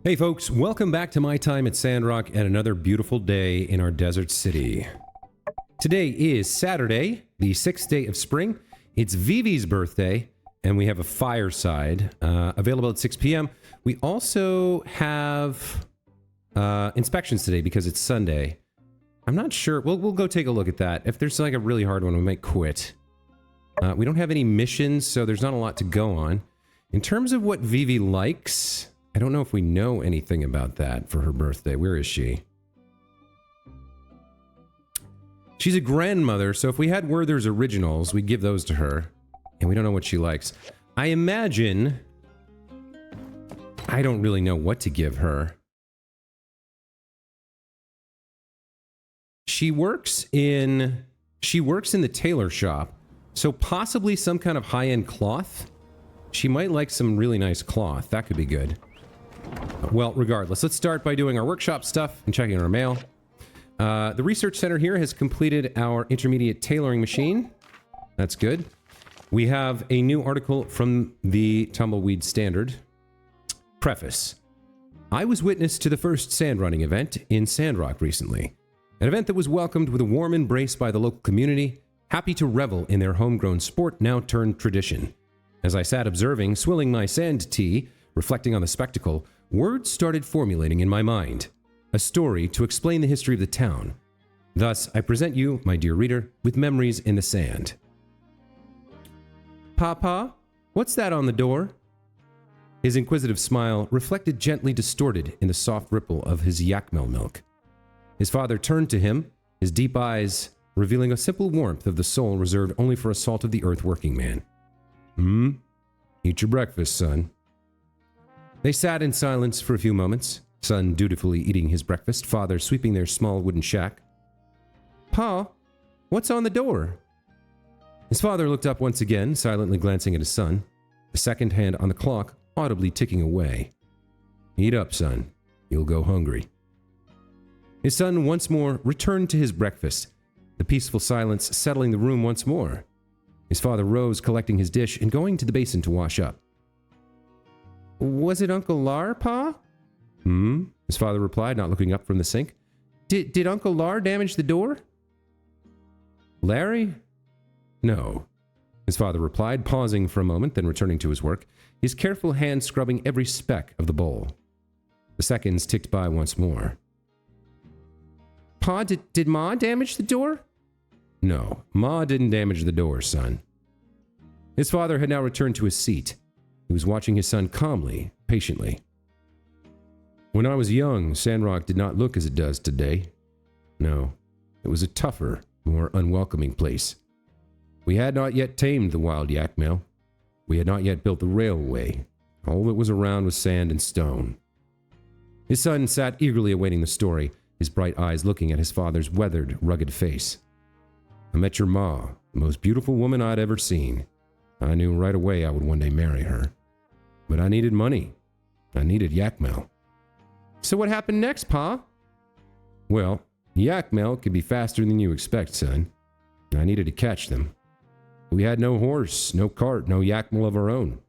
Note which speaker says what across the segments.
Speaker 1: Hey folks, welcome back to my time at Sandrock and another beautiful day in our desert city. Today is Saturday, the 6th day of spring. It's Vivi's birthday, and we have a fireside available at 6 p.m. We also have inspections today because it's Sunday. I'm not sure. We'll go take a look at that. If there's like a really hard one, we might quit. We don't have any missions, so there's not a lot to go on. In terms of what Vivi likes, I don't know if we know anything about that for her birthday. Where is she? She's a grandmother, so if we had Werther's originals, we'd give those to her. And we don't know what she likes. I imagine... I don't really know what to give her. She works in the tailor shop, so possibly some kind of high-end cloth. She might like some really nice cloth. That could be good. Well, regardless, let's start by doing our workshop stuff and checking our mail. The research center here has completed our intermediate tailoring machine. That's good. We have a new article from the Tumbleweed Standard. Preface. I was witness to the first sand running event in Sandrock recently. An event that was welcomed with a warm embrace by the local community, happy to revel in their homegrown sport now turned tradition. As I sat observing, swilling my sand tea, reflecting on the spectacle, words started formulating in my mind. A story to explain the history of the town. Thus, I present you, my dear reader, with memories in the sand. Papa, what's that on the door? His inquisitive smile reflected gently distorted in the soft ripple of his yakmel milk. His father turned to him, his deep eyes revealing a simple warmth of the soul reserved only for a salt-of-the-earth working man. Eat your breakfast, son. They sat in silence for a few moments, son dutifully eating his breakfast, father sweeping their small wooden shack. Pa, what's on the door? His father looked up once again, silently glancing at his son, the second hand on the clock audibly ticking away. Eat up, son. You'll go hungry. His son once more returned to his breakfast, the peaceful silence settling the room once more. His father rose, collecting his dish and going to the basin to wash up. Was it Uncle Lar, Pa? His father replied, not looking up from the sink. Did Uncle Lar damage the door? Larry? No, his father replied, pausing for a moment, then returning to his work, his careful hand scrubbing every speck of the bowl. The seconds ticked by once more. Pa, did Ma damage the door? No, Ma didn't damage the door, son. His father had now returned to his seat. He was watching his son calmly, patiently. When I was young, Sandrock did not look as it does today. No, it was a tougher, more unwelcoming place. We had not yet tamed the wild yakmel. We had not yet built the railway. All that was around was sand and stone. His son sat eagerly awaiting the story, his bright eyes looking at his father's weathered, rugged face. I met your ma, the most beautiful woman I'd ever seen. I knew right away I would one day marry her. But I needed money. I needed yakmel. So what happened next, Pa? Well, yakmel can be faster than you expect, son. I needed to catch them. We had no horse, no cart, no yakmel of our own.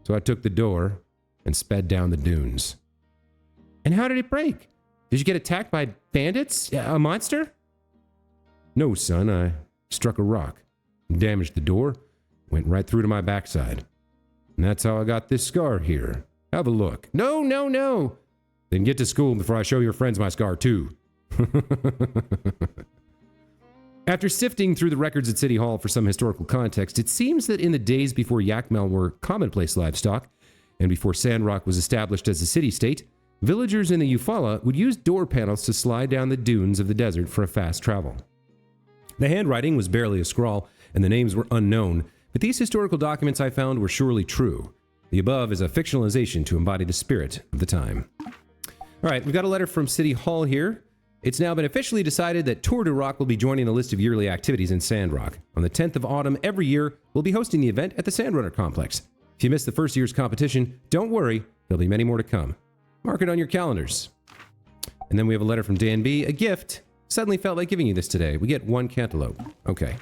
Speaker 1: So I took the door and sped down the dunes. And how did it break? Did you get attacked by bandits? A monster? No, son, I struck a rock, damaged the door, went right through to my backside. And that's how I got this scar here. Have a look. No. Then get to school before I show your friends my scar too. After sifting through the records at City Hall for some historical context, it seems that in the days before yakmel were commonplace livestock, and before Sandrock was established as a city-state, villagers in the Eufaula would use door panels to slide down the dunes of the desert for a fast travel. The handwriting was barely a scrawl, and the names were unknown, but these historical documents I found were surely true. The above is a fictionalization to embody the spirit of the time. All right, we've got a letter from City Hall here. It's now been officially decided that Tour de Rock will be joining the list of yearly activities in Sandrock. On the 10th of autumn every year, we'll be hosting the event at the Sandrunner Complex. If you missed the first year's competition, don't worry, there'll be many more to come. Mark it on your calendars. And then we have a letter from Dan B. A gift. Suddenly felt like giving you this today. We get 1 cantaloupe. Okay.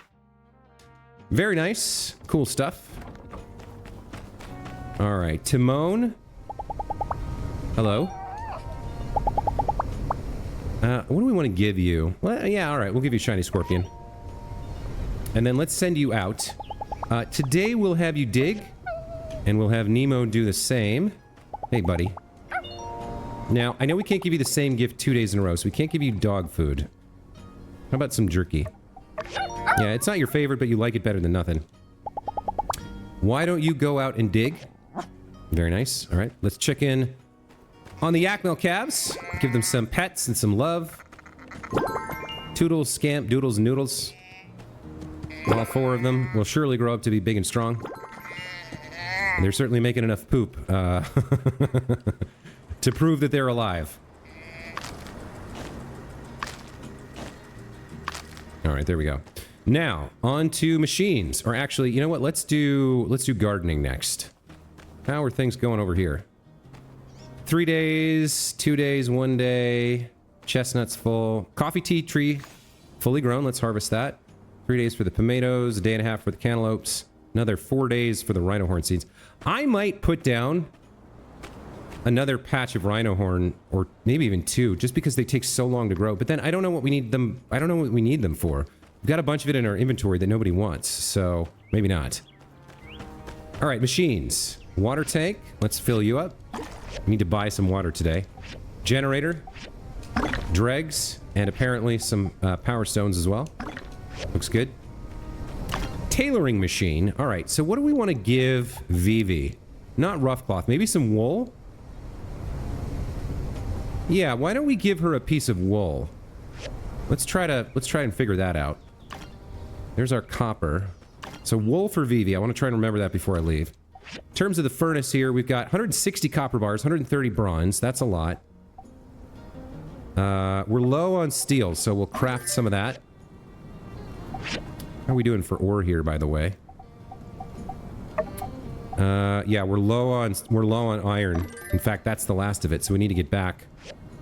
Speaker 1: Very nice. Cool stuff. All right. Timon. Hello? What do we want to give you? Well, yeah, all right. We'll give you Shiny Scorpion. And then let's send you out. Today we'll have you dig. And we'll have Nemo do the same. Hey, buddy. Now, I know we can't give you the same gift 2 days in a row, so we can't give you dog food. How about some jerky? Yeah, it's not your favorite, but you like it better than nothing. Why don't you go out and dig? Very nice. All right, let's check in on the Yakmel calves. Give them some pets and some love. Toodles, Scamp, Doodles, and Noodles. All 4 of them will surely grow up to be big and strong. And they're certainly making enough poop to prove that they're alive. All right, there we go. Now, on to machines. Or actually, you know what? Let's do gardening next. How are things going over here? 3 days, 2 days, 1 day. Chestnuts full. Coffee tea tree fully grown. Let's harvest that. 3 days for the tomatoes, a day and a half for the cantaloupes. Another 4 days for the rhino horn seeds. I might put down another patch of rhino horn, or maybe even 2, just because they take so long to grow. But then I don't know what we need them. I don't know what we need them for. We've got a bunch of it in our inventory that nobody wants, so maybe not. All right, machines. Water tank. Let's fill you up. We need to buy some water today. Generator. Dregs. And apparently some power stones as well. Looks good. Tailoring machine. All right, so what do we want to give Vivi? Not rough cloth. Maybe some wool? Yeah, why don't we give her a piece of wool? Let's try and figure that out. There's our copper. So wool for Vivi. I want to try and remember that before I leave. In terms of the furnace here, we've got 160 copper bars, 130 bronze. That's a lot. We're low on steel, so we'll craft some of that. How are we doing for ore here, by the way? Yeah, we're low on iron. In fact, that's the last of it, so we need to get back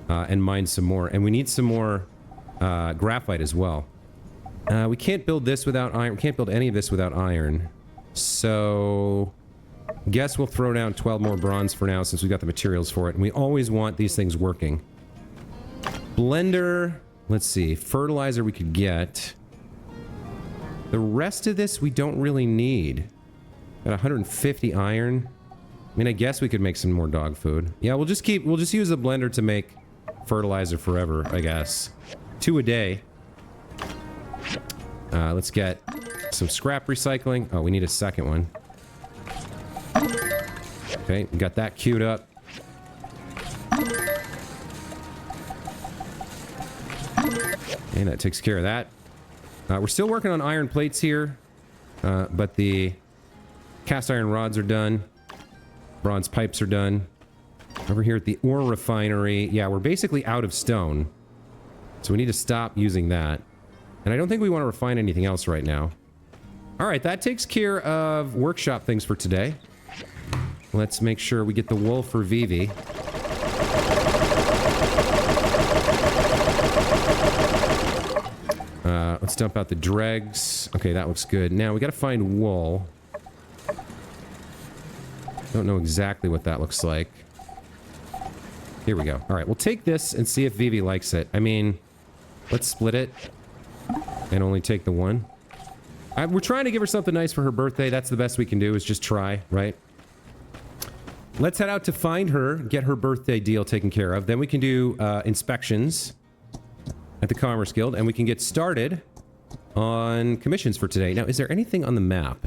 Speaker 1: and mine some more. And we need some more graphite as well. We can't build this without iron. We can't build any of this without iron. So guess we'll throw down 12 more bronze for now, since we've got the materials for it. And we always want these things working. Blender. Let's see. Fertilizer we could get. The rest of this we don't really need. Got 150 iron. I mean, I guess we could make some more dog food. Yeah, we'll just use the blender to make fertilizer forever, I guess. 2 a day. Let's get some scrap recycling. Oh, we need a second one. Okay, we got that queued up. And that takes care of that. We're still working on iron plates here, but the cast iron rods are done. Bronze pipes are done. Over here at the ore refinery, yeah, we're basically out of stone. So we need to stop using that. And I don't think we want to refine anything else right now. All right, that takes care of workshop things for today. Let's make sure we get the wool for Vivi. Let's dump out the dregs. Okay, that looks good. Now, we gotta find wool. Don't know exactly what that looks like. Here we go. All right, we'll take this and see if Vivi likes it. I mean, let's split it and only take the one. We're trying to give her something nice for her birthday. That's the best we can do, is just try, right? Let's head out to find her, get her birthday deal taken care of. Then we can do inspections at the Commerce Guild, and we can get started on commissions for today. Now, is there anything on the map?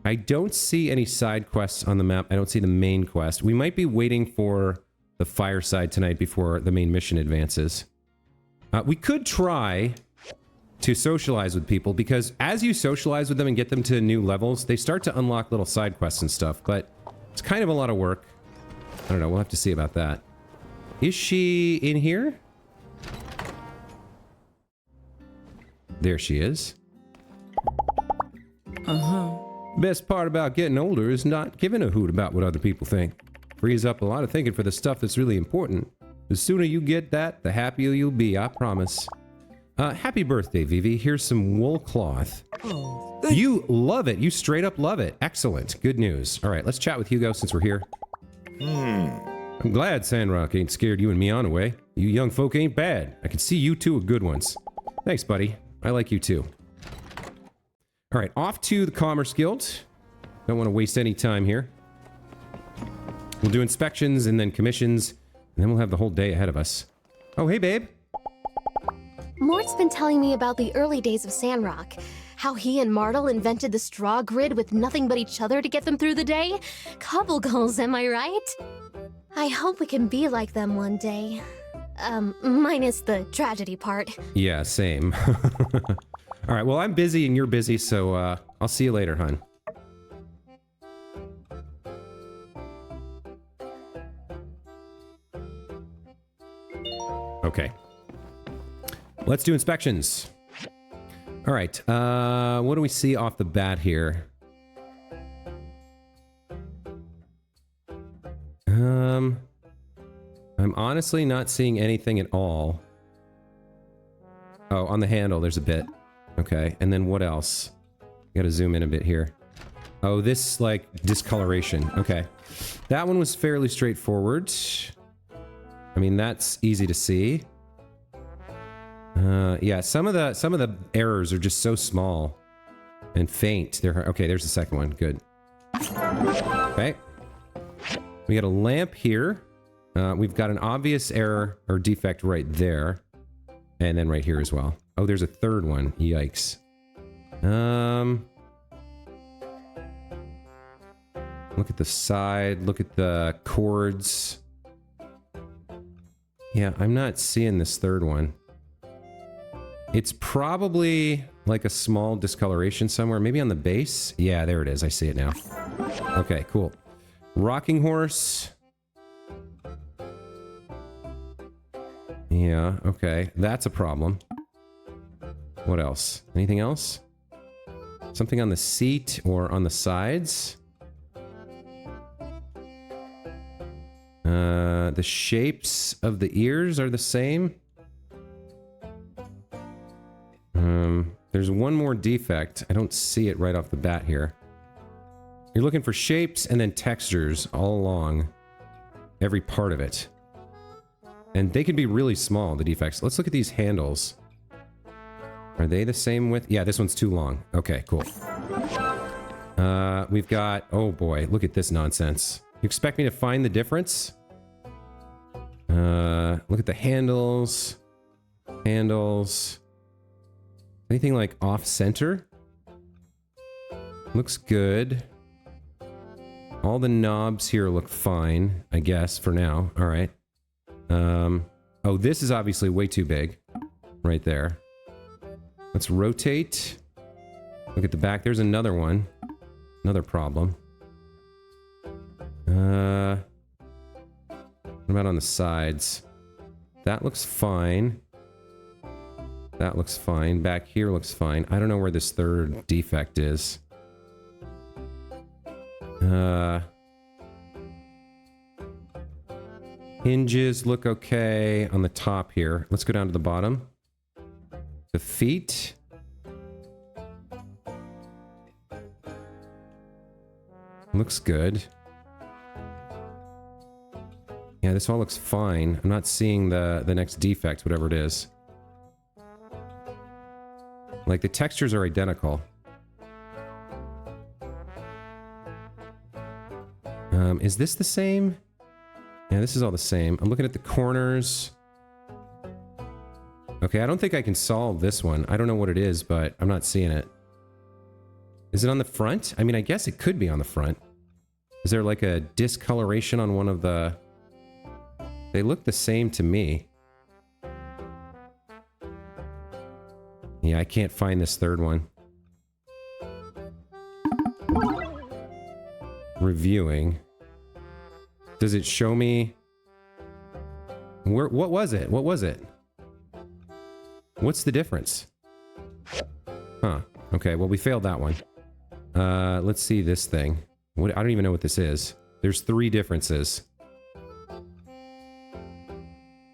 Speaker 1: I don't see any side quests on the map. I don't see the main quest. We might be waiting for the fireside tonight before the main mission advances. We could try to socialize with people, because as you socialize with them and get them to new levels, they start to unlock little side quests and stuff, but it's kind of a lot of work. I don't know. We'll have to see about that. Is she in here? There she is. Best part about getting older is not giving a hoot about what other people think. Frees up a lot of thinking for the stuff that's really important. The sooner you get that, the happier you'll be, I promise. Happy birthday, Vivi. Here's some wool cloth.
Speaker 2: Oh,
Speaker 1: you love it. You straight up love it. Excellent. Good news. All right, let's chat with Hugo since we're here. I'm glad Sandrock ain't scared you and me on away. You young folk ain't bad. I can see you two are good ones. Thanks, buddy. I like you too. Alright, off to the Commerce Guild. Don't want to waste any time here. We'll do inspections and then commissions, and then we'll have the whole day ahead of us. Oh, hey, babe.
Speaker 2: Mort's been telling me about the early days of Sandrock. How he and Martel invented the straw grid with nothing but each other to get them through the day. Couple goals, am I right? I hope we can be like them one day. Minus the tragedy part.
Speaker 1: Yeah, same. Alright, well, I'm busy and you're busy, so, I'll see you later, hun. Okay. Let's do inspections. Alright, what do we see off the bat here? I'm honestly not seeing anything at all. Oh, on the handle, there's a bit. Okay, and then what else? Gotta zoom in a bit here. Oh, this, like, discoloration. Okay. That one was fairly straightforward. I mean, that's easy to see. Yeah, some of the errors are just so small and faint. Okay, there's the second one. Good. Okay. We got a lamp here. We've got an obvious error or defect right there. And then right here as well. Oh, there's a third one. Yikes. Look at the side. Look at the cords. Yeah, I'm not seeing this third one. It's probably like a small discoloration somewhere. Maybe on the base? Yeah, there it is. I see it now. Okay, cool. Rocking horse. Yeah, okay. That's a problem. What else? Anything else? Something on the seat or on the sides? The shapes of the ears are the same. There's one more defect. I don't see it right off the bat here. You're looking for shapes and then textures all along every part of it. And they can be really small, the defects. Let's look at these handles. Are they the same width? Yeah, this one's too long. Okay, cool. We've got... Oh boy, look at this nonsense. You expect me to find the difference? Look at the handles. Handles. Anything like off-center? Looks good. All the knobs here look fine, I guess, for now. All right. Oh, this is obviously way too big. Right there. Let's rotate. Look at the back. There's another one. Another problem. What about on the sides? That looks fine. That looks fine. Back here looks fine. I don't know where this third defect is. Hinges look okay on the top here. Let's go down to the bottom. The feet. Looks good. Yeah, this all looks fine. I'm not seeing the next defect, whatever it is. Like, the textures are identical. Is this the same? Yeah, this is all the same. I'm looking at the corners. Okay, I don't think I can solve this one. I don't know what it is, but I'm not seeing it. Is it on the front? I mean, I guess it could be on the front. Is there like a discoloration on one of the... They look the same to me. Yeah, I can't find this third one. Reviewing. Does it show me... What was it? What was it? What's the difference? Huh. Okay, well, we failed that one. Let's see this thing. I don't even know what this is. There's 3 differences.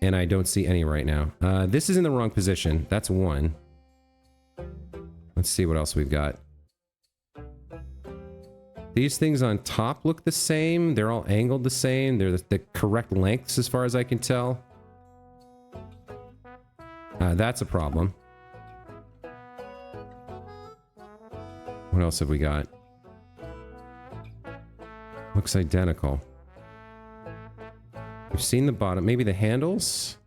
Speaker 1: And I don't see any right now. This is in the wrong position. That's 1. Let's see what else we've got. These things on top look the same. They're all angled the same. They're the correct lengths as far as I can tell. That's a problem. What else have we got? Looks identical. We've seen the bottom. Maybe the handles?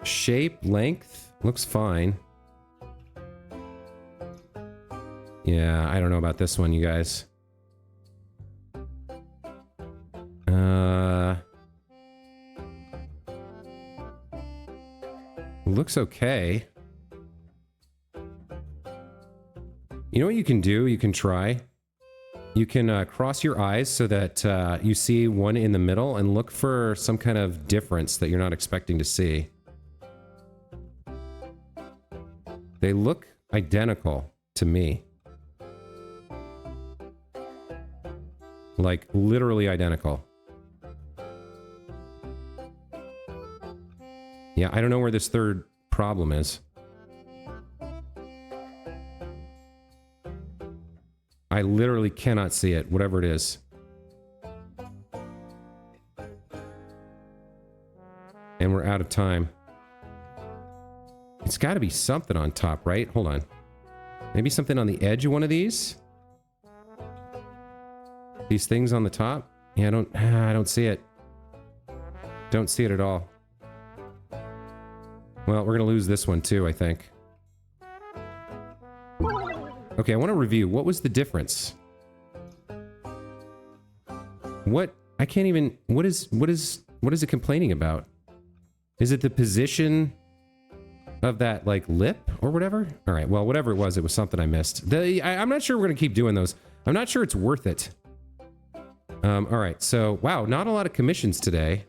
Speaker 1: Shape, length, looks fine. Yeah, I don't know about this one, you guys. Looks okay. You know what you can do? You can try. You can cross your eyes so that you see one in the middle and look for some kind of difference that you're not expecting to see. They look identical to me. Like, literally identical. Yeah, I don't know where this third problem is. I literally cannot see it, whatever it is. And we're out of time. It's got to be something on top, right? Hold on. Maybe something on the edge of one of these? These things on the top? Yeah, I don't see it. Don't see it at all. Well, we're gonna lose this one too, I think. Okay, I want to review. What was the difference? What? I can't even... What is it complaining about? Is it the position of that, like, lip or whatever? All right, well, whatever it was something I missed. I'm not sure we're gonna keep doing those. I'm not sure it's worth it. All right, so, wow, not a lot of commissions today.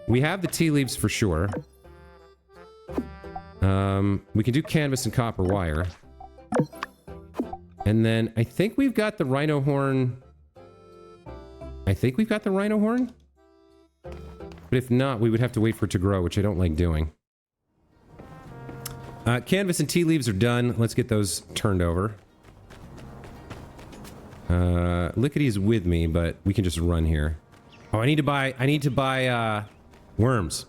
Speaker 1: We have the tea leaves for sure. We can do canvas and copper wire. And then I think we've got the rhino horn. I think we've got the rhino horn. But if not, we would have to wait for it to grow, which I don't like doing. Canvas and tea leaves are done. Let's get those turned over. Lickity's with me, but we can just run here. Oh, I need to buy worms.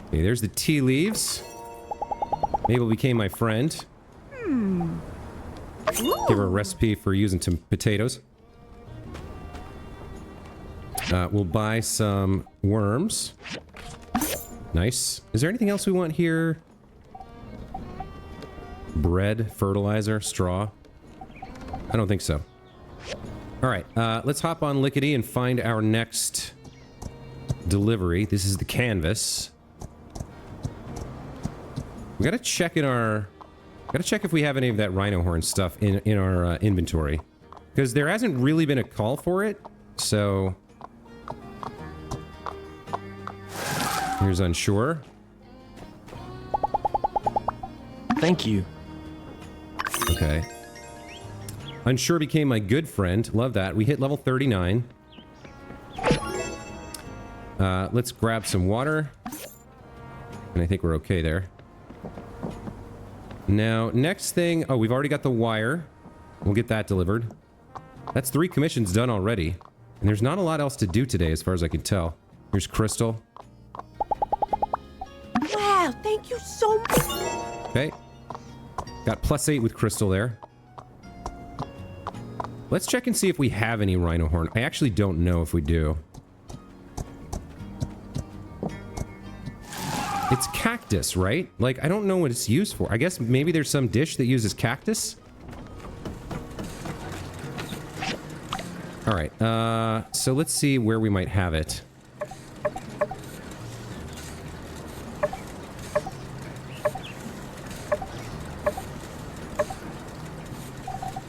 Speaker 1: Okay, there's the tea leaves. Mabel became my friend. Give her a recipe for using some potatoes. We'll buy some worms. Nice. Is there anything else we want here? Bread, fertilizer, straw? I don't think so. Alright, let's hop on Lickety and find our next delivery. This is the canvas. We gotta check in our... Gotta check if we have any of that rhino horn stuff in our inventory. Because there hasn't really been a call for it, so... Here's unsure.
Speaker 3: Thank you.
Speaker 1: Okay. Unsure became my good friend. Love that. We hit level 39. Let's grab some water. And I think we're okay there. Now, next thing... Oh, we've already got the wire. We'll get that delivered. That's 3 commissions done already. And there's not a lot else to do today, as far as I can tell. Here's Crystal.
Speaker 4: Wow, thank you so much.
Speaker 1: Okay. Got +8 with Crystal there. Let's check and see if we have any rhino horn. I actually don't know if we do. It's cactus, right? Like, I don't know what it's used for. I guess maybe there's some dish that uses cactus? Alright, so let's see where we might have it.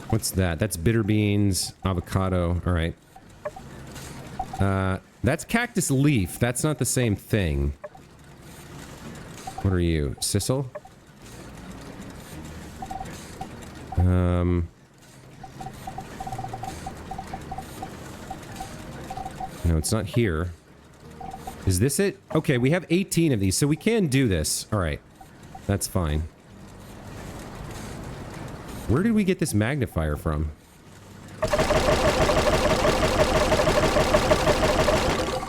Speaker 1: What's that? That's bitter beans, avocado. Alright. That's cactus leaf. That's not the same thing. What are you? Sissel? No, it's not here. Is this it? Okay, we have 18 of these, so we can do this. Alright. That's fine. Where did we get this magnifier from?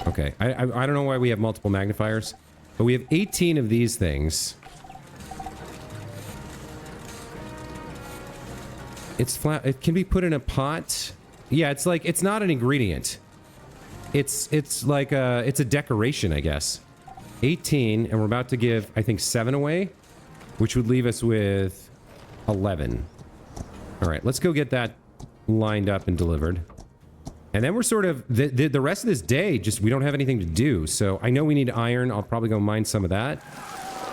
Speaker 1: Okay, I don't know why we have multiple magnifiers, but we have 18 of these things. It's flat. It can be put in a pot. Yeah, it's like, it's not an ingredient. It's like it's a decoration, I guess. 18, and we're about to give, I think, 7 away, which would leave us with 11. All right, let's go get that lined up and delivered. And then we're sort of, the rest of this day, just, we don't have anything to do. So I know we need iron. I'll probably go mine some of that.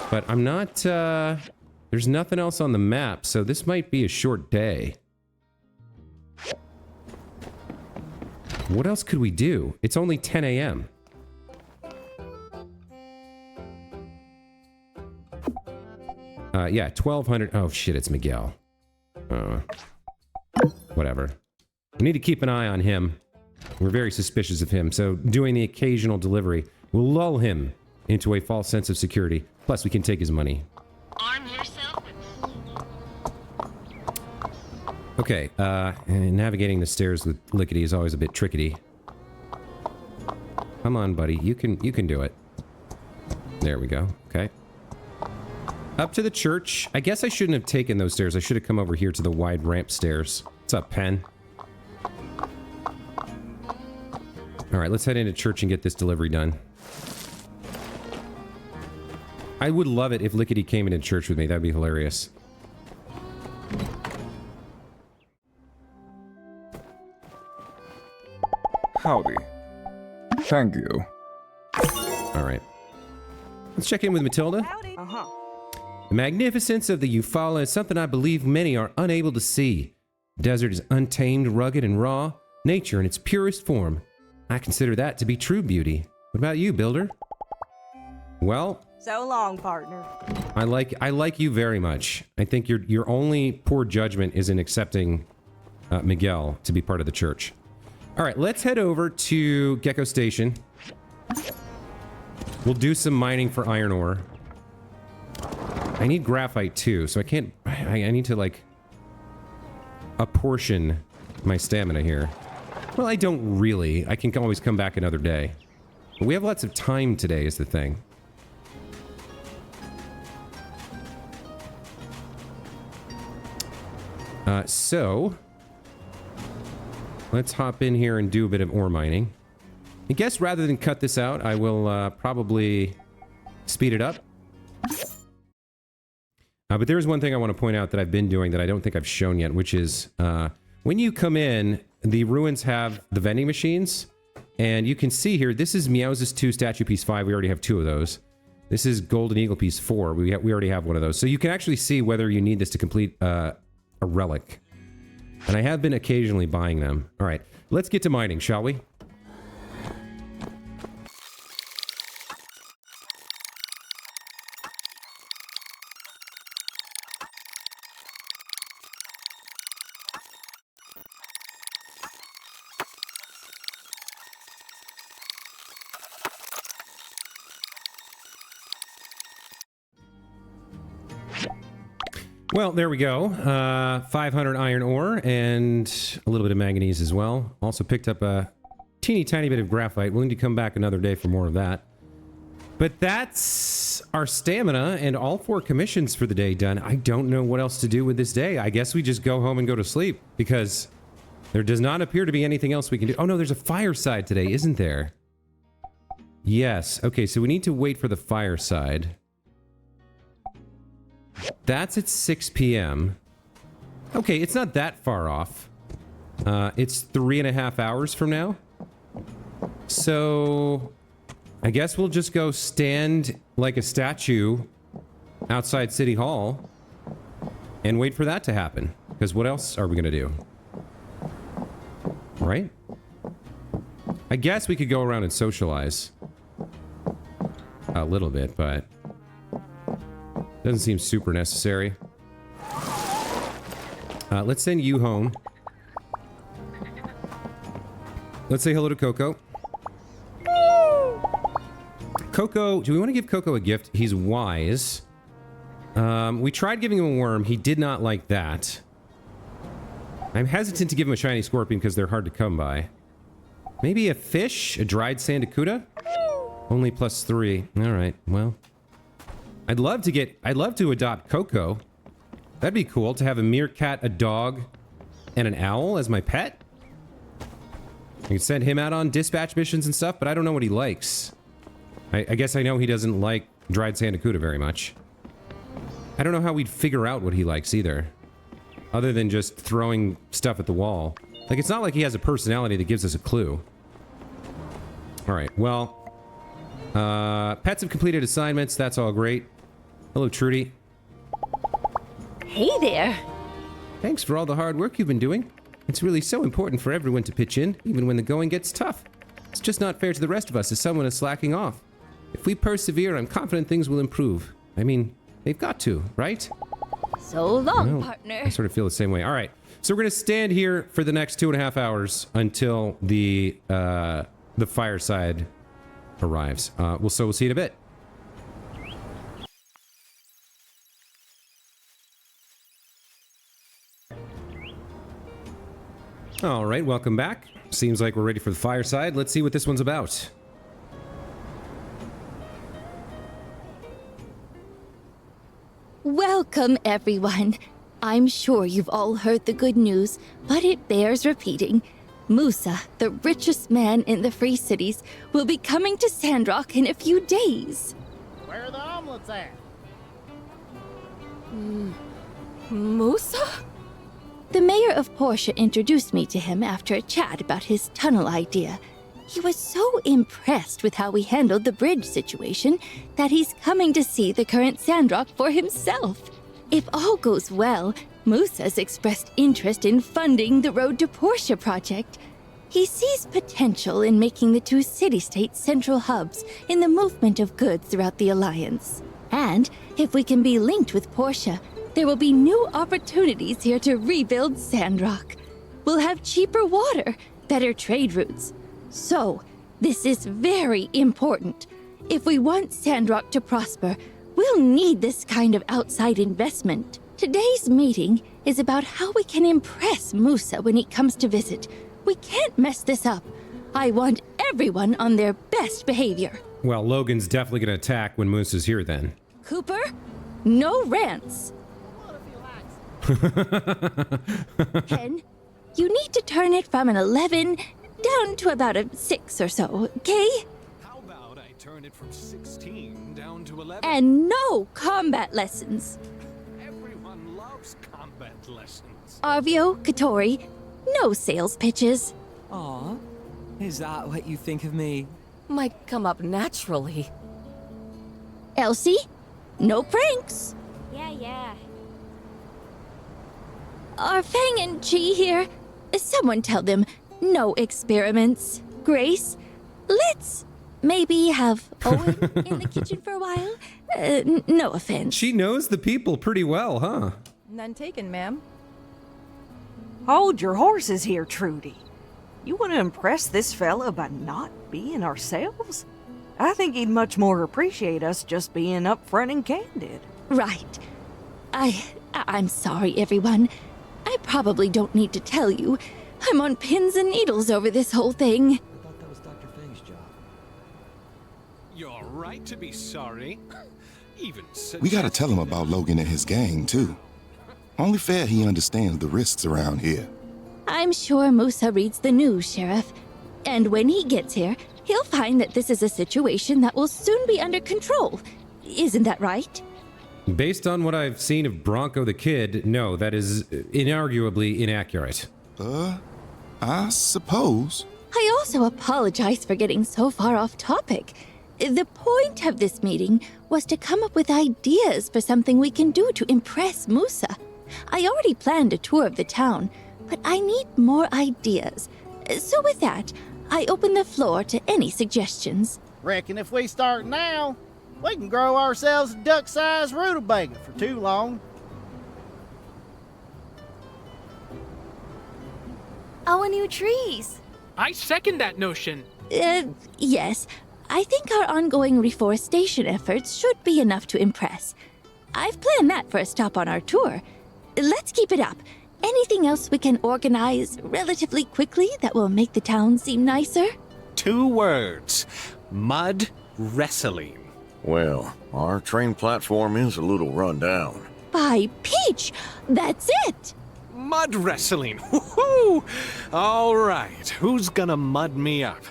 Speaker 1: But I'm not, there's nothing else on the map, so this might be a short day. What else could we do? It's only 10 a.m. Yeah, 1200. Oh shit, it's Miguel. Whatever. We need to keep an eye on him. We're very suspicious of him, so doing the occasional delivery will lull him into a false sense of security. Plus, we can take his money.
Speaker 5: Arm yourself.
Speaker 1: Okay, navigating the stairs with Lickety is always a bit trickety. Come on, buddy. You can do it. There we go. Okay. Up to the church. I guess I shouldn't have taken those stairs. I should have come over here to the wide ramp stairs. What's up, Pen? All right, let's head into church and get this delivery done. I would love it if Lickety came into church with me. That'd be hilarious.
Speaker 6: Howdy. Thank you.
Speaker 1: All right. Let's check in with Matilda.
Speaker 4: Howdy. Uh-huh.
Speaker 1: The magnificence of the Eufaula is something I believe many are unable to see. The desert is untamed, rugged, and raw. Nature in its purest form. I consider that to be true beauty. What about you, Builder? Well,
Speaker 4: So long, partner.
Speaker 1: I like you very much. I think your only poor judgment is in accepting Miguel to be part of the church. All right, let's head over to Gecko Station. We'll do some mining for iron ore. I need graphite too, so I can't... I need to, like, apportion my stamina here. Well, I don't really. I can always come back another day. But we have lots of time today is the thing. So... let's hop in here and do a bit of ore mining. I guess rather than cut this out, I will probably speed it up. But there's one thing I want to point out that I've been doing that I don't think I've shown yet, which is when you come in, the ruins have the vending machines. And you can see here, this is Meows's 2 statue piece 5. We already have 2 of those. This is Golden Eagle piece 4. We already have one of those. So you can actually see whether you need this to complete a relic. And I have been occasionally buying them. All right, let's get to mining, shall we? Well, there we go. 500 iron ore and a little bit of manganese as well. Also picked up a teeny tiny bit of graphite. We'll need to come back another day for more of that. But that's our stamina and all 4 commissions for the day done. I don't know what else to do with this day. I guess we just go home and go to sleep because there does not appear to be anything else we can do. Oh no, there's a fireside today, isn't there? Yes. Okay, so we need to wait for the fireside. That's at 6 p.m. Okay, it's not that far off. It's 3.5 hours from now. So, I guess we'll just go stand like a statue outside City Hall and wait for that to happen. Because what else are we going to do? Right? I guess we could go around and socialize. A little bit, but... doesn't seem super necessary. Let's send you home. Let's say hello to Coco. Coco, do we want to give Coco a gift? He's wise. We tried giving him a worm. He did not like that. I'm hesitant to give him a shiny scorpion because they're hard to come by. Maybe a fish? A dried sandacuda? Only +3. Alright, well. I'd love to adopt Coco. That'd be cool to have a meerkat, a dog, and an owl as my pet. I could send him out on dispatch missions and stuff, but I don't know what he likes. I guess I know he doesn't like dried sandacuda very much. I don't know how we'd figure out what he likes either. Other than just throwing stuff at the wall. Like, it's not like he has a personality that gives us a clue. Alright, well. Pets have completed assignments. That's all great. Hello, Trudy.
Speaker 4: Hey there.
Speaker 1: Thanks for all the hard work you've been doing. It's really so important for everyone to pitch in, even when the going gets tough. It's just not fair to the rest of us if someone is slacking off. If we persevere, I'm confident things will improve. I mean, they've got to, right?
Speaker 4: So long,
Speaker 1: Well,
Speaker 4: partner.
Speaker 1: I sort of feel the same way. All right, so we're gonna stand here for the next 2.5 hours until the fireside arrives. We'll see you in a bit. All right, welcome back. Seems like we're ready for the fireside. Let's see what this one's about.
Speaker 5: Welcome, everyone. I'm sure you've all heard the good news, but it bears repeating. Musa, the richest man in the Free Cities, will be coming to Sandrock in a few days.
Speaker 7: Where are the omelets at?
Speaker 5: Musa? The mayor of Portia introduced me to him after a chat about his tunnel idea. He was so impressed with how we handled the bridge situation that he's coming to see the current Sandrock for himself. If all goes well, Musa's expressed interest in funding the Road to Portia project. He sees potential in making the two city-states central hubs in the movement of goods throughout the Alliance. And if we can be linked with Portia, there will be new opportunities here to rebuild Sandrock. We'll have cheaper water, better trade routes. So, this is very important. If we want Sandrock to prosper, we'll need this kind of outside investment. Today's meeting is about how we can impress Musa when he comes to visit. We can't mess this up. I want everyone on their best behavior.
Speaker 1: Well, Logan's definitely gonna attack when Moose is here then.
Speaker 5: Cooper, no rants. Ken, you need to turn it from an 11 down to about a 6 or so, okay?
Speaker 8: How about I turn it from 16 down to 11?
Speaker 5: And no combat lessons.
Speaker 8: Everyone loves combat lessons.
Speaker 5: Arvio, Katori, no sales pitches.
Speaker 3: Aw, is that what you think of me?
Speaker 4: Might come up naturally.
Speaker 5: Elsie, no pranks.
Speaker 2: Yeah.
Speaker 5: Are Fang and Chi here? Someone tell them, no experiments. Grace, let's maybe have Owen in the kitchen for a while. No offense.
Speaker 1: She knows the people pretty well, huh?
Speaker 9: None taken, ma'am.
Speaker 4: Hold your horses here, Trudy. You want to impress this fella by not being ourselves? I think he'd much more appreciate us just being upfront and candid.
Speaker 5: Right. I'm sorry, everyone. I probably don't need to tell you. I'm on pins and needles over this whole thing.
Speaker 3: I thought that was Dr. Fang's job.
Speaker 8: You're right to be sorry. Even
Speaker 10: We gotta tell him about Logan and his gang, too. Only fair he understands the risks around here.
Speaker 5: I'm sure Musa reads the news, Sheriff. And when he gets here, he'll find that this is a situation that will soon be under control. Isn't that right?
Speaker 1: Based on what I've seen of Bronco the Kid, no, that is inarguably inaccurate.
Speaker 10: I suppose.
Speaker 5: I also apologize for getting so far off topic. The point of this meeting was to come up with ideas for something we can do to impress Musa. I already planned a tour of the town, but I need more ideas. So with that, I open the floor to any suggestions.
Speaker 7: Reckon if we start now, we can grow ourselves a duck-sized rutabaga for too long.
Speaker 2: Oh, new trees.
Speaker 11: I second that notion.
Speaker 5: Yes. I think our ongoing reforestation efforts should be enough to impress. I've planned that for a stop on our tour. Let's keep it up. Anything anything else we can organize relatively quickly that will make the town seem nicer?
Speaker 8: 2 words. Mud wrestling.
Speaker 9: Well, our train platform is a little run down.
Speaker 5: By Peach! That's it!
Speaker 8: Mud wrestling. Woohoo! All right, who's gonna mud me up?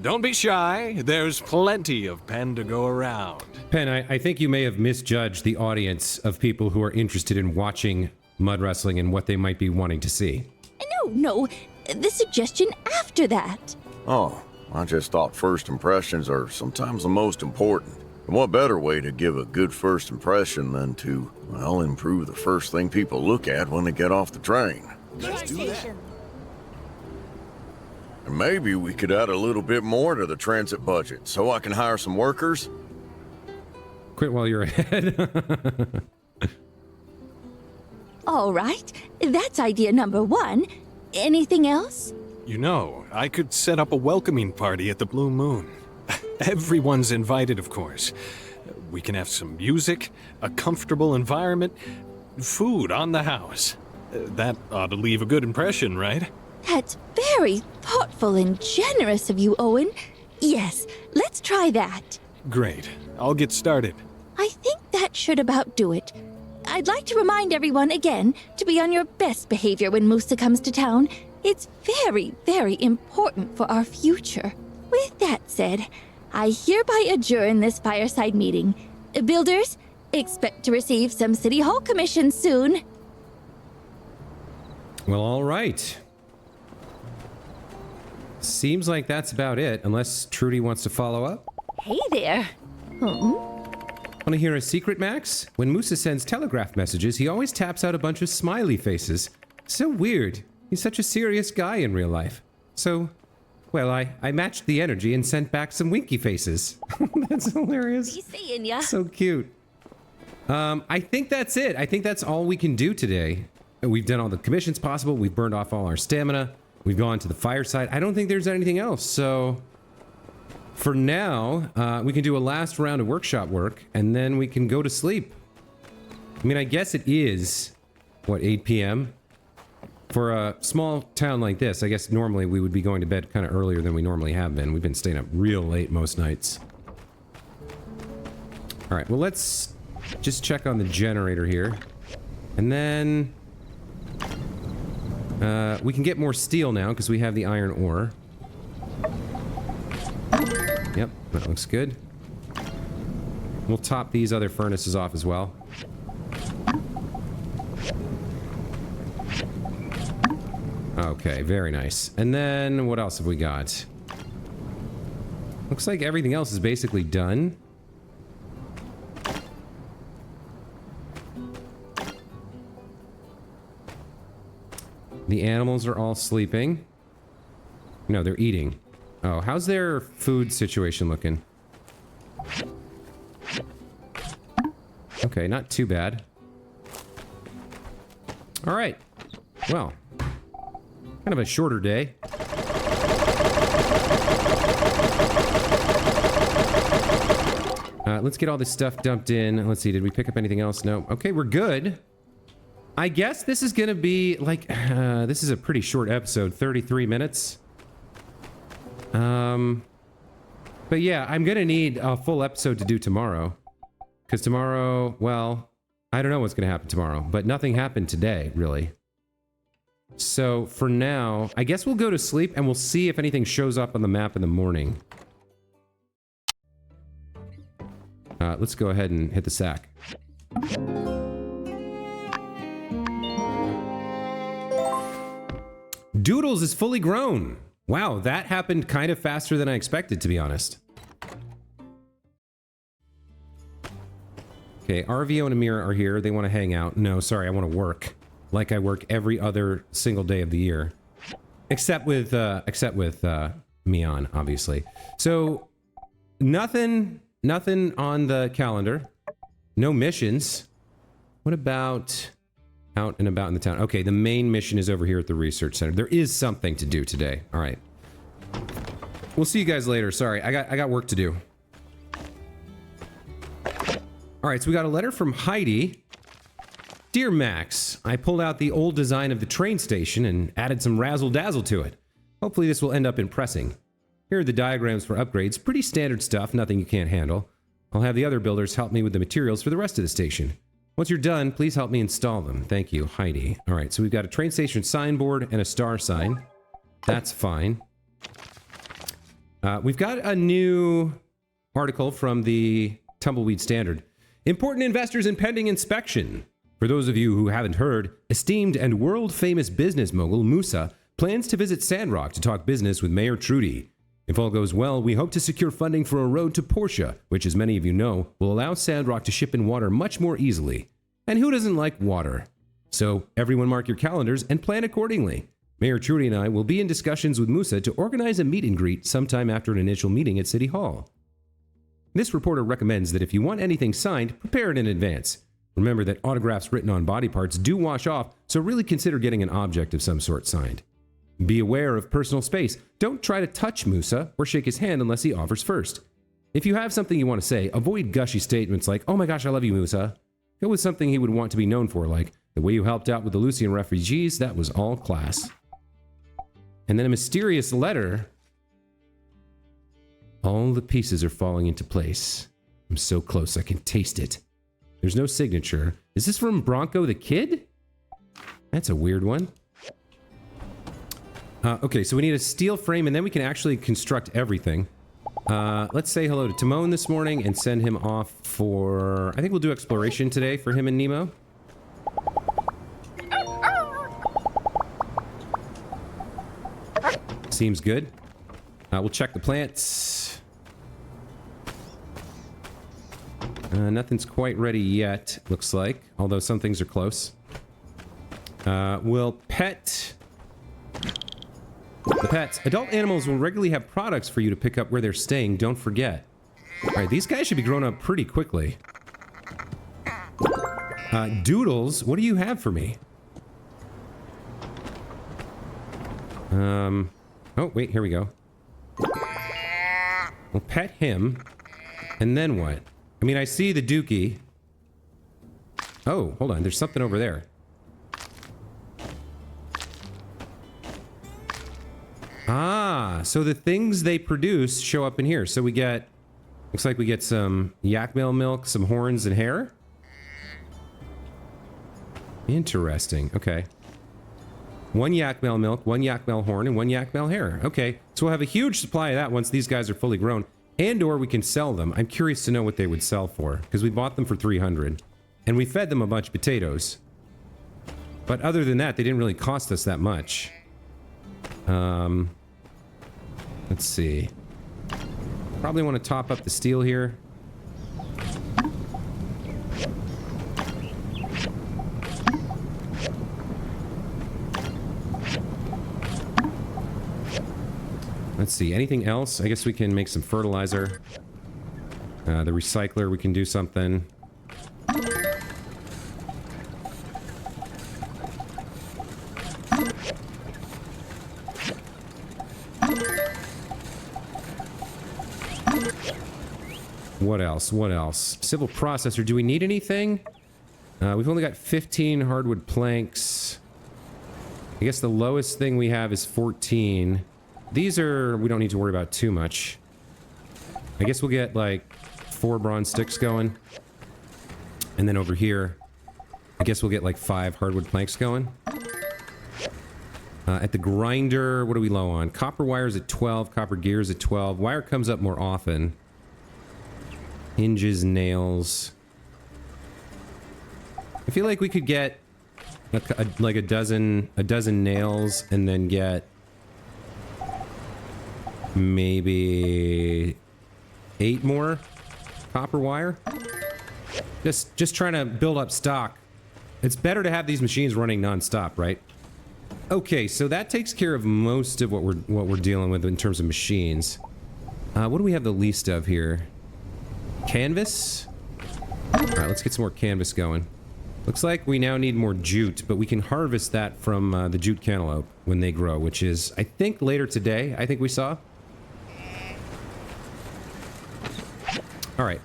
Speaker 8: Don't be shy. There's plenty of pen to go around.
Speaker 1: Pen, I think you may have misjudged the audience of people who are interested in watching mud wrestling and what they might be wanting to see.
Speaker 5: No, the suggestion after that.
Speaker 9: Oh, I just thought first impressions are sometimes the most important. And what better way to give a good first impression than to, well, improve the first thing people look at when they get off the train?
Speaker 10: Let's do that.
Speaker 9: And maybe we could add a little bit more to the transit budget so I can hire some workers.
Speaker 1: Quit while you're ahead.
Speaker 5: All right, that's idea number 1. Anything else?
Speaker 8: You know, I could set up a welcoming party at the Blue Moon. Everyone's invited, of course. We can have some music, a comfortable environment, food on the house. That ought to leave a good impression, right?
Speaker 5: That's very thoughtful and generous of you, Owen. Yes, let's try that.
Speaker 8: Great. I'll get started.
Speaker 5: I think that should about do it. I'd like to remind everyone again to be on your best behavior when Musa comes to town. It's very, very important for our future. With that said, I hereby adjourn this fireside meeting. Builders, expect to receive some City Hall commissions soon.
Speaker 1: Well, all right. Seems like that's about it, unless Trudy wants to follow up.
Speaker 5: Hey there.
Speaker 1: Want to hear a secret, Max? When Musa sends telegraph messages, he always taps out a bunch of smiley faces. So weird. He's such a serious guy in real life. So, well, I matched the energy and sent back some winky faces. That's hilarious.
Speaker 5: Be seeing ya.
Speaker 1: So cute. I think that's it. I think that's all we can do today. We've done all the commissions possible. We've burned off all our stamina. We've gone to the fireside. I don't think there's anything else. So, for now, we can do a last round of workshop work, and then we can go to sleep. I mean, I guess it is, what, 8 p.m.? For a small town like this, I guess normally we would be going to bed kind of earlier than we normally have been. We've been staying up real late most nights. All right, well, let's just check on the generator here. And then we can get more steel now because we have the iron ore. Yep, that looks good. We'll top these other furnaces off as well. Okay, very nice. And then what else have we got? Looks like everything else is basically done. The animals are all sleeping. No, they're eating. Oh, how's their food situation looking? Okay, not too bad. All right. Well, kind of a shorter day. Let's get all this stuff dumped in. Let's see, did we pick up anything else? No. Okay, we're good. I guess this is gonna be like, this is a pretty short episode, 33 minutes. But yeah, I'm gonna need a full episode to do tomorrow. Because tomorrow, well, I don't know what's gonna happen tomorrow, but nothing happened today, really. So for now, I guess we'll go to sleep and we'll see if anything shows up on the map in the morning. Let's go ahead and hit the sack. Doodles is fully grown. Wow, that happened kind of faster than I expected, to be honest. Okay, RVO and Amira are here. They want to hang out. No, sorry, I want to work. Like I work every other single day of the year. Except with Mion, obviously. So, nothing on the calendar. No missions. What about out and about in the town? Okay, the main mission is over here at the research center. There is something to do today. All right. We'll see you guys later. Sorry, I got work to do. All right, so we got a letter from Heidi. Dear Max, I pulled out the old design of the train station and added some razzle-dazzle to it. Hopefully this will end up impressing. Here are the diagrams for upgrades. Pretty standard stuff, nothing you can't handle. I'll have the other builders help me with the materials for the rest of the station. Once you're done, please help me install them. Thank you, Heidi. All right, so we've got a train station signboard and a star sign. That's fine. We've got a new article from the Tumbleweed Standard. Important investors in pending inspection. For those of you who haven't heard, esteemed and world-famous business mogul Musa plans to visit Sandrock to talk business with Mayor Trudy. If all goes well, we hope to secure funding for a road to Portia, which, as many of you know, will allow Sandrock to ship in water much more easily. And who doesn't like water? So everyone mark your calendars and plan accordingly. Mayor Trudy and I will be in discussions with Musa to organize a meet and greet sometime after an initial meeting at City Hall. This reporter recommends that if you want anything signed, prepare it in advance. Remember that autographs written on body parts do wash off, so really consider getting an object of some sort signed. Be aware of personal space. Don't try to touch Musa or shake his hand unless he offers first. If you have something you want to say, avoid gushy statements like, "Oh my gosh, I love you, Musa." Go with something he would want to be known for, like, "The way you helped out with the Lucian refugees, that was all class." And then a mysterious letter. All the pieces are falling into place. I'm so close, I can taste it. There's no signature. Is this from Bronco the Kid? That's a weird one. Okay, so we need a steel frame, and then we can actually construct everything. Let's say hello to Timon this morning and send him off for... I think we'll do exploration today for him and Nemo. Seems good. We'll check the plants. Nothing's quite ready yet, looks like. Although some things are close. We'll pet... The pets. Adult animals will regularly have products for you to pick up where they're staying, don't forget. Alright, these guys should be grown up pretty quickly. Doodles, what do you have for me? Oh, wait, here we go. We'll pet him. And then what? I mean, I see the dookie. Oh, hold on, there's something over there. Ah, so the things they produce show up in here. So we get, looks like we get some yak male milk, some horns and hair. Interesting, okay. One yak male milk, one yak male horn, and one yak male hair. Okay, so we'll have a huge supply of that once these guys are fully grown. And or we can sell them. I'm curious to know what they would sell for, because we bought them for 300. And we fed them a bunch of potatoes. But other than that, they didn't really cost us that much. Let's see. Probably want to top up the steel here. Let's see, anything else? I guess we can make some fertilizer. The recycler, we can do something. What else? What else? Civil processor. Do we need anything? We've only got 15 hardwood planks. I guess the lowest thing we have is 14. These are... we don't need to worry about too much. I guess we'll get, like, 4 bronze sticks going. And then over here, I guess we'll get, like, 5 hardwood planks going. At the grinder, what are we low on? Copper wire's at 12, copper gear's at 12. Wire comes up more often. Hinges, nails. I feel like we could get like a dozen nails and then get maybe 8 more copper wire. Just trying to build up stock. It's better to have these machines running non-stop, right? Okay, so that takes care of most of what we're dealing with in terms of machines. What do we have the least of here? Canvas? Alright, let's get some more canvas going. Looks like we now need more jute, but we can harvest that from the jute cantaloupe when they grow, which is, I think, later today, I think we saw. Alright,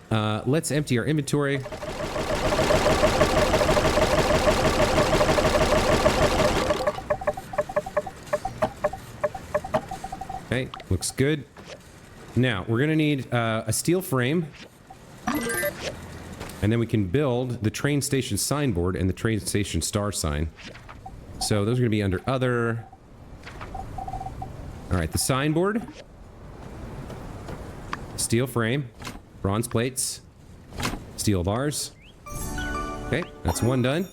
Speaker 1: let's empty our inventory. Okay, looks good. Now, we're gonna need a steel frame. And then we can build the train station signboard and the train station star sign. So those are gonna be under other. Alright, the signboard. Steel frame. Bronze plates. Steel bars. Okay, that's one done.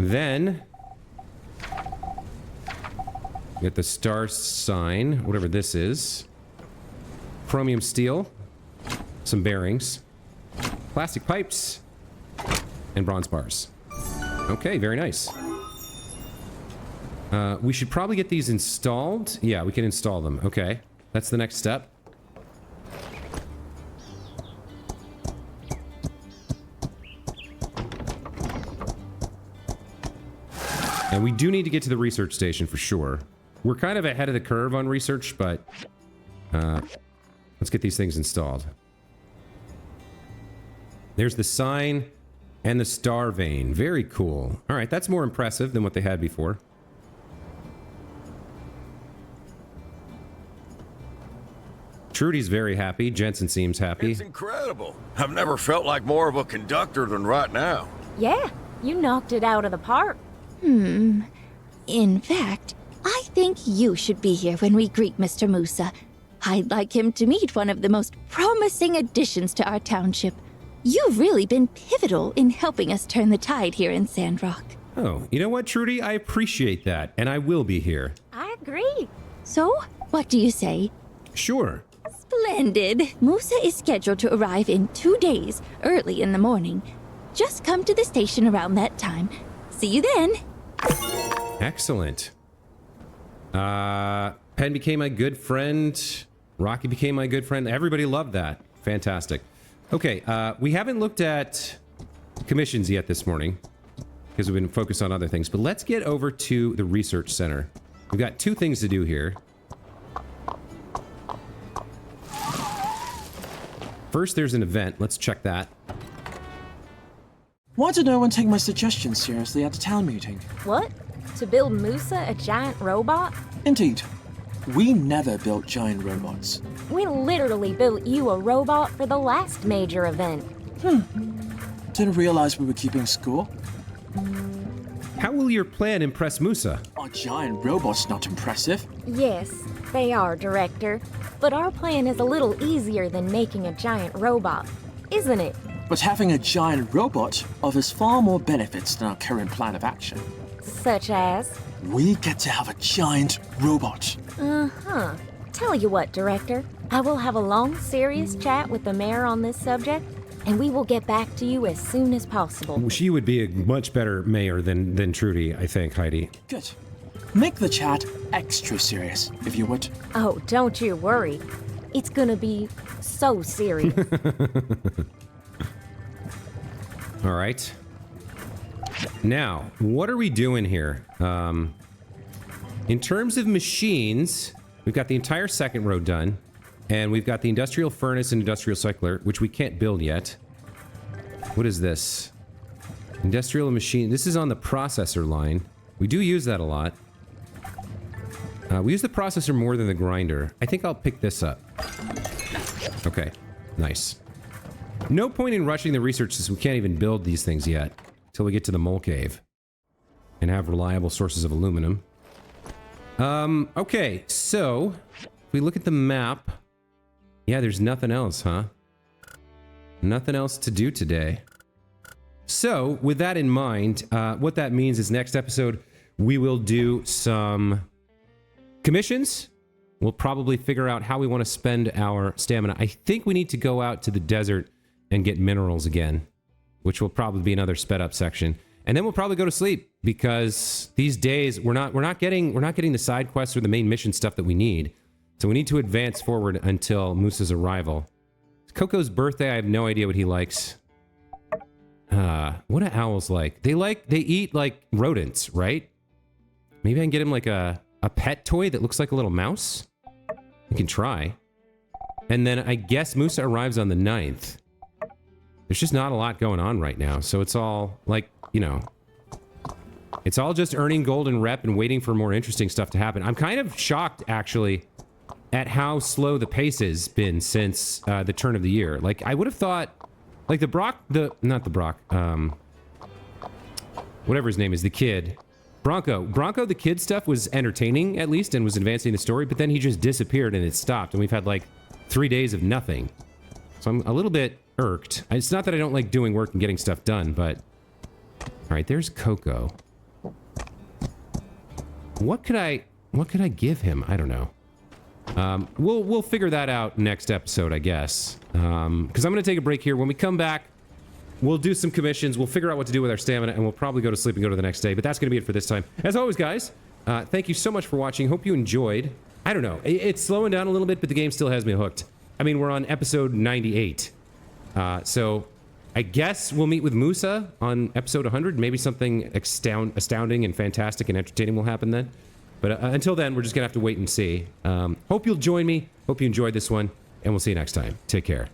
Speaker 1: Then get the star sign, whatever this is. Chromium steel, some bearings, plastic pipes, and bronze bars. Okay, very nice. We should probably get these installed. Yeah, we can install them. Okay, that's the next step. And we do need to get to the research station for sure. We're kind of ahead of the curve on research, but let's get these things installed. There's the sign and the star vein. Very cool. All right, that's more impressive than what they had before. Trudy's very happy. Jensen seems happy.
Speaker 9: It's incredible. I've never felt like more of a conductor than right now.
Speaker 12: Yeah, you knocked it out of the park.
Speaker 5: In fact, I think you should be here when we greet Mr. Musa. I'd like him to meet one of the most promising additions to our township. You've really been pivotal in helping us turn the tide here in Sandrock.
Speaker 1: Oh, you know what, Trudy? I appreciate that, and I will be here.
Speaker 12: I agree.
Speaker 5: So, what do you say?
Speaker 1: Sure.
Speaker 5: Splendid. Musa is scheduled to arrive in 2 days, early in the morning. Just come to the station around that time. See you then.
Speaker 1: Excellent. Penn became my good friend. Rocky became my good friend. Everybody loved that. Fantastic. Okay, we haven't looked at commissions yet this morning because we've been focused on other things, but let's get over to the research center. We've got 2 things to do here. First, there's an event. Let's check that.
Speaker 13: Why did no one take my suggestion seriously at the town meeting?
Speaker 12: What? To build Musa a giant robot?
Speaker 13: Indeed. We never built giant robots.
Speaker 12: We literally built you a robot for the last major event.
Speaker 13: Didn't realize we were keeping score.
Speaker 1: How will your plan impress Musa?
Speaker 13: Our giant robot's not impressive.
Speaker 12: Yes, they are, Director. But our plan is a little easier than making a giant robot, isn't it?
Speaker 13: But having a giant robot offers far more benefits than our current plan of action.
Speaker 12: Such as?
Speaker 13: We get to have a giant robot.
Speaker 12: Uh-huh. Tell you what, Director. I will have a long, serious chat with the mayor on this subject, and we will get back to you as soon as possible.
Speaker 1: She would be a much better mayor than Trudy, I think, Heidi.
Speaker 13: Good. Make the chat extra serious, if you would.
Speaker 12: Oh, don't you worry. It's gonna be so serious.
Speaker 1: All right. Now, what are we doing here? In terms of machines, we've got the entire second row done, and we've got the industrial furnace and industrial cycler, which we can't build yet. What is this? Industrial machine. This is on the processor line. We do use that a lot. We use the processor more than the grinder. I think I'll pick this up. Okay, nice. No point in rushing the research since we can't even build these things yet until we get to the mole cave and have reliable sources of aluminum. Okay, so if we look at the map, yeah, there's nothing else, huh? Nothing else to do today. So with that in mind, what that means is next episode, we will do some commissions. We'll probably figure out how we want to spend our stamina. I think we need to go out to the desert and get minerals again, which will probably be another sped up section. And then we'll probably go to sleep because these days we're not getting the side quests or the main mission stuff that we need. So we need to advance forward until Musa's arrival. Coco's birthday, I have no idea what he likes. What do owls like? They eat like rodents, right? Maybe I can get him like a pet toy that looks like a little mouse. We can try. And then I guess Musa arrives on the 9th. There's just not a lot going on right now, so it's all like, you know, It's all just earning gold and rep and waiting for more interesting stuff to happen. I'm kind of shocked, actually, at how slow the pace has been since the turn of the year. Like, I would have thought, like not the Brock, whatever his name is, the kid, Bronco, the kid stuff was entertaining, at least, and was advancing the story, but then he just disappeared and it stopped, and we've had, like, 3 days of nothing. So I'm a little bit irked. It's not that I don't like doing work and getting stuff done, but... Alright, there's Coco. What could I give him? I don't know. We'll figure that out next episode, I guess. Because I'm going to take a break here. When we come back, we'll do some commissions. We'll figure out what to do with our stamina, and we'll probably go to sleep and go to the next day. But that's going to be it for this time. As always, guys, thank you so much for watching. Hope you enjoyed. I don't know. It's slowing down a little bit, but the game still has me hooked. I mean, we're on episode 98. So I guess we'll meet with Musa on episode 100. Maybe something astounding and fantastic and entertaining will happen then. But until then, we're just going to have to wait and see. Hope you'll join me. Hope you enjoyed this one. And we'll see you next time. Take care.